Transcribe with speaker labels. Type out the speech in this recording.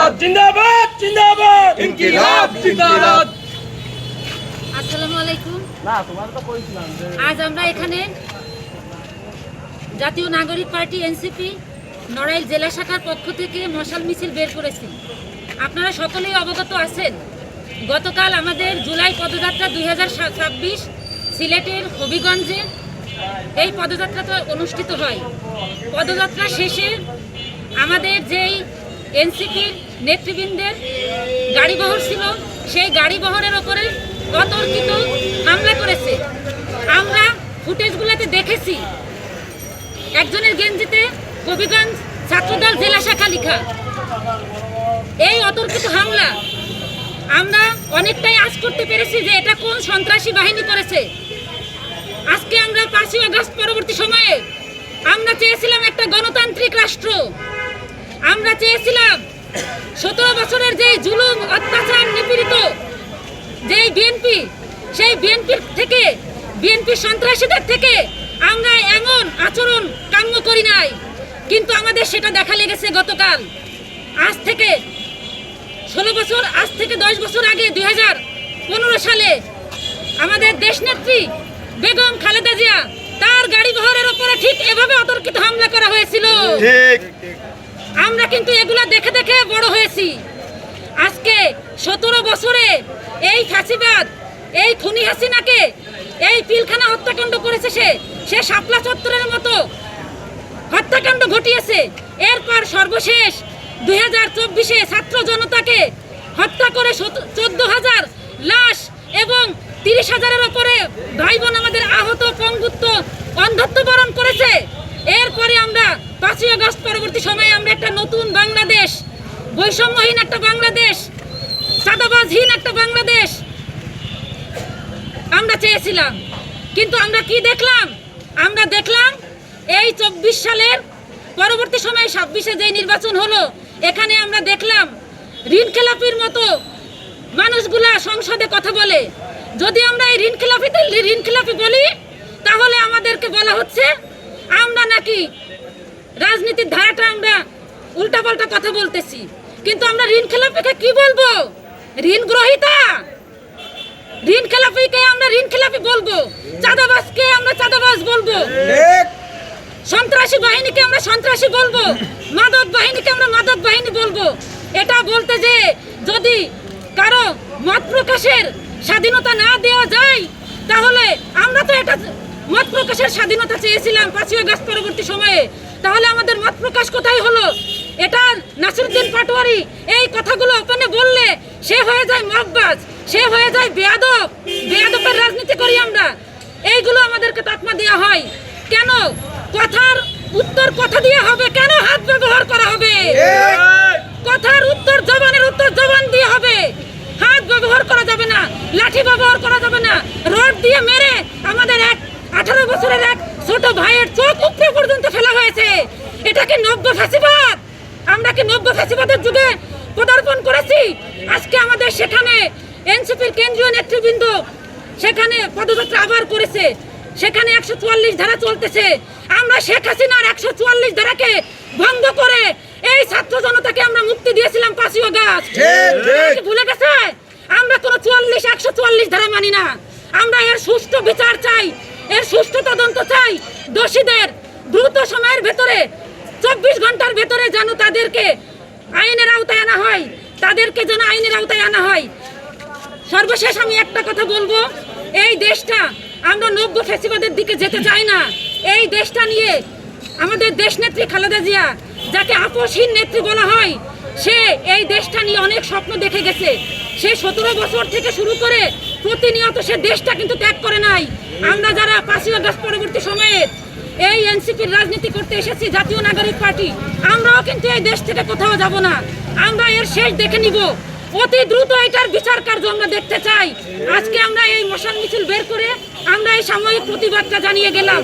Speaker 1: জিন্দাবাদ জিন্দাবাদ জিন্দাবাদ ইনকিলাব জিন্দাবাদ।
Speaker 2: আসসালামু আলাইকুম। আজ আমরা এখানে জাতীয় নাগরিক পার্টি এনসিপি নড়াইল জেলা শাখার পক্ষ থেকে মশাল মিছিল বের করেছি। আপনারা সকলেই অবগত আছেন, গতকাল আমাদের জুলাই পদযাত্রা 2026 সিলেটের হবিগঞ্জে এই পদযাত্রাটা অনুষ্ঠিত হয়। পদযাত্রা শেষে আমাদের যেই এনসিপির নেতৃবৃন্দের গাড়িবহর ছিল, সেই গাড়িবহরের ওপরে অতর্কিত হামলা করেছে। আমরা ফুটেজগুলোতে দেখেছি, একজনের গেঞ্জিতে হবিগঞ্জ ছাত্রদল জেলা শাখা লেখা। এই অতর্কিত হামলা আমরা অনেকটাই আঁচ করতে পেরেছি যে এটা কোন সন্ত্রাসী বাহিনী করেছে। আজকে আমরা 5ই আগস্ট পরবর্তী সময়ে আমরা চেয়েছিলাম একটা গণতান্ত্রিক রাষ্ট্র। আমরা চেয়েছিলাম 17 বছরের যে জুলুম অত্যাচার নিপীড়িত যেই বিএনপি, সেই বিএনপির থেকে, বিএনপি সন্ত্রাসীদের থেকে আমরা এমন আচরণ কাম্য করি নাই, কিন্তু আমাদের সেটা দেখা লেগেছে গতকাল। আজ থেকে 10 বছর আগে 2015 সালে আমাদের দেশনেত্রী বেগম খালেদা জিয়া তার গাড়ি বহরের উপরে ঠিক এভাবে অতর্কিত হামলা করা হয়েছিল। আমরা কিন্তু এগুলা দেখে দেখে বড় হয়েছি। আজকে 17 বছরে এই ফাঁসিবাদ, এই খুনি হাসিনাকে, এই পিলখানা হত্যাকাণ্ড করেছে। সে শাপলা চত্বরের মতো হত্যাকাণ্ড ঘটিয়েছে। এরপর সর্বশেষ 2024-এ ছাত্র জনতাকে হত্যা করে 14,000 লাশ এবং 30,000-এর উপরে ভাই বোন আমাদের আহত, পঙ্গুত্ব, অন্ধত্ব বরণ করেছে। এরপরে আমরা 5ই আগস্ট পরবর্তী সময়ে আমরা একটা নতুন বাংলাদেশ, বৈষম্যহীন একটা বাংলাদেশ, চাঁদাবাজহীন একটা বাংলাদেশ আমরা চেয়েছিলাম। কিন্তু আমরা কি দেখলাম? আমরা দেখলাম এই 24 সালের পরবর্তী সময়ে 26-এ যে নির্বাচন হলো, এখানে আমরা দেখলাম ঋণখেলাপির মতো মানুষগুলা সংসদে কথা বলে। যদি আমরা এই ঋণখেলাপি বলি, তাহলে আমাদেরকে বলা হচ্ছে আমরা নাকি রাজনীতির ধারাটা আমরা উল্টাপাল্টা কথা বলতেছি। কিন্তু আমরা ঋণখেলাপিকে কি বলবো? ঋণ গ্রহীতা। ঋণখেলাপিকে আমরা ঋণখেলাপি বলবো, চাঁদাবাজকে আমরা চাঁদাবাজ বলবো, সন্ত্রাসী বাহিনীকে আমরা সন্ত্রাসী বলবো, মাদক বাহিনীকে আমরা মাদক বাহিনী বলবো। এটা বলতে যে যদি কারো মত প্রকাশের স্বাধীনতা না দেওয়া যায়, তাহলে আমরা তো এটা মত প্রকাশের স্বাধীনতা চেয়েছিলাম 5ই আগস্ট পরবর্তী সময়ে, তাহলে আমাদের মত প্রকাশ কোথায় হলো? এটা নাসিরউদ্দিন পাটোয়ারি এই কথাগুলো ওপেনে বললে সে হয়ে যায় মগবাজ, সে হয়ে যায় বেয়াদব। বেয়াদবের রাজনীতি করি আমরা। এইগুলো আমাদেরকে তকমা দেওয়া হয় কেন? কথার উত্তর কথা দিয়ে হবে কেন? হাত ব্যবহার করা হবে। কথার উত্তর, জবানের উত্তর জবান দিয়ে হবে। হাত ব্যবহার করা যাবে না, লাঠি ব্যবহার করা যাবে না। রড দিয়ে মেরে আমাদের 18 বছরের এক ছোট ভাইয়ের চোখ উপড়ে পর্যন্ত ফেলা হয়েছে। এটা কি নব্য ফাঁসিবাদ? আমরা কি নব্য ফাঁসিবাদের যুগে পদার্পণ করেছি? আজকে আমাদের সেখানে এনসিপির কেন্দ্রীয় নেতৃবৃন্দ সেখানে পদযাত্রা আবার করেছে। সেখানে 144 ধারা চলতেছে। আমরা শেখ হাসিনার 144 ধারাকে ভঙ্গ করে এই ছাত্র জনতাকে আমরা মুক্তি দিয়েছিলাম 5ই আগস্ট। ভুলে গেছে? আমরা কোনো 144 ধারা মানি না। আমরা এর সুষ্ঠু বিচার চাই, এর সুষ্ঠু তদন্ত চাই। দোষীদের দ্রুত সময়ের ভেতরে, 24 ঘন্টার ভেতরে যেন তাদেরকে আইনের আওতায় আনা হয়, তাদেরকে যেন আইনের আওতায় আনা হয়। সর্বশেষ আমি একটা কথা বলবো, এই দেশটা আমরা নব্য ফ্যাসিবাদের দিকে যেতে চাই না। এই দেশটা নিয়ে আমাদের দেশনেত্রী খালেদা জিয়া, যাকে আপসহীন নেত্রী বলা হয়, সে এই দেশটা নিয়ে অনেক স্বপ্ন দেখে গেছে। সে 17 বছর থেকে শুরু করে প্রতিনিয়ত সে দেশটা কিন্তু ত্যাগ করে নাই। আমরা যারা 5ই আগস্ট পরবর্তী সময়ে এই এনসিপির রাজনীতি করতে এসেছি, জাতীয় নাগরিক পার্টি, আমরাও কিন্তু এই দেশ থেকে কোথাও যাব না। আমরা এর শেষ দেখে নিব। অতি দ্রুত এটার বিচার কার্য আমরা দেখতে চাই। আজকে আমরা এই মশাল মিছিল বের করে আমরা এই সাময়িক প্রতিবাদটা জানিয়ে গেলাম।